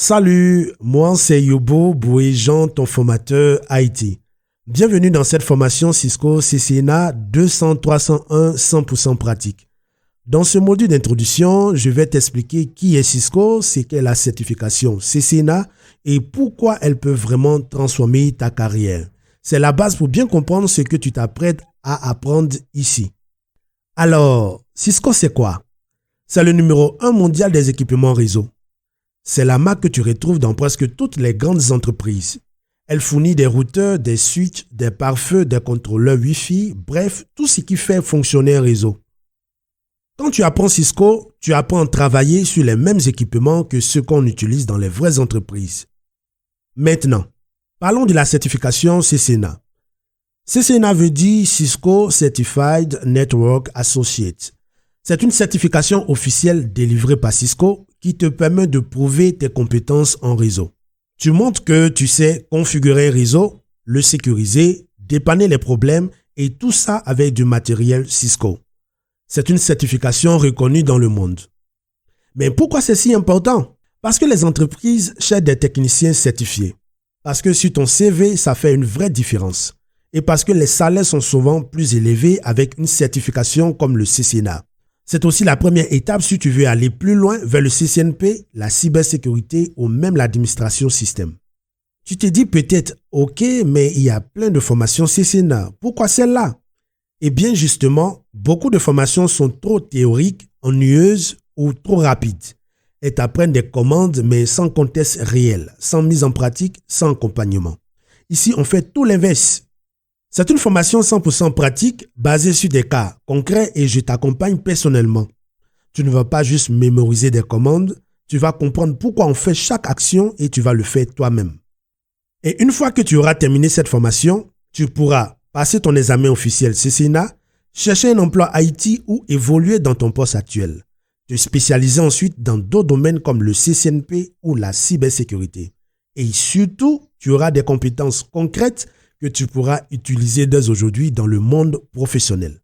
Salut, moi c'est Yobo Bouéjean, ton formateur IT. Bienvenue dans cette formation Cisco CCNA 200-301 100% pratique. Dans ce module d'introduction, je vais t'expliquer qui est Cisco, c'est qu'est la certification CCNA et pourquoi elle peut vraiment transformer ta carrière. C'est la base pour bien comprendre ce que tu t'apprêtes à apprendre ici. Alors, Cisco c'est quoi? C'est le numéro 1 mondial des équipements réseau. C'est la marque que tu retrouves dans presque toutes les grandes entreprises. Elle fournit des routeurs, des switches, des pare-feux, des contrôleurs Wi-Fi, bref, tout ce qui fait fonctionner un réseau. Quand tu apprends Cisco, tu apprends à travailler sur les mêmes équipements que ceux qu'on utilise dans les vraies entreprises. Maintenant, parlons de la certification CCNA. CCNA veut dire Cisco Certified Network Associate. C'est une certification officielle délivrée par Cisco qui te permet de prouver tes compétences en réseau. Tu montres que tu sais configurer un réseau, le sécuriser, dépanner les problèmes et tout ça avec du matériel Cisco. C'est une certification reconnue dans le monde. Mais pourquoi c'est si important? Parce que les entreprises cherchent des techniciens certifiés. Parce que sur ton CV, ça fait une vraie différence. Et parce que les salaires sont souvent plus élevés avec une certification comme le CCNA. C'est aussi la première étape si tu veux aller plus loin vers le CCNP, la cybersécurité ou même l'administration système. Tu te dis peut-être, ok, mais il y a plein de formations CCNA. Pourquoi celle-là? Eh bien justement, beaucoup de formations sont trop théoriques, ennuyeuses ou trop rapides. Elles t'apprennent des commandes mais sans contexte réel, sans mise en pratique, sans accompagnement. Ici, on fait tout l'inverse. C'est une formation 100% pratique basée sur des cas concrets et je t'accompagne personnellement. Tu ne vas pas juste mémoriser des commandes, tu vas comprendre pourquoi on fait chaque action et tu vas le faire toi-même. Et une fois que tu auras terminé cette formation, tu pourras passer ton examen officiel CCNA, chercher un emploi IT ou évoluer dans ton poste actuel. Te spécialiser ensuite dans d'autres domaines comme le CCNP ou la cybersécurité. Et surtout, tu auras des compétences concrètes que tu pourras utiliser dès aujourd'hui dans le monde professionnel.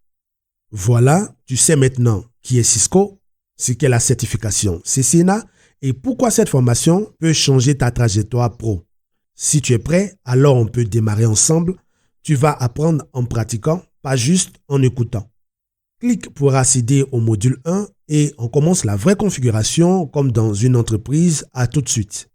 Voilà, tu sais maintenant qui est Cisco, ce qu'est la certification CCNA et pourquoi cette formation peut changer ta trajectoire pro. Si tu es prêt, alors on peut démarrer ensemble. Tu vas apprendre en pratiquant, pas juste en écoutant. Clique pour accéder au module 1 et on commence la vraie configuration comme dans une entreprise. À tout de suite.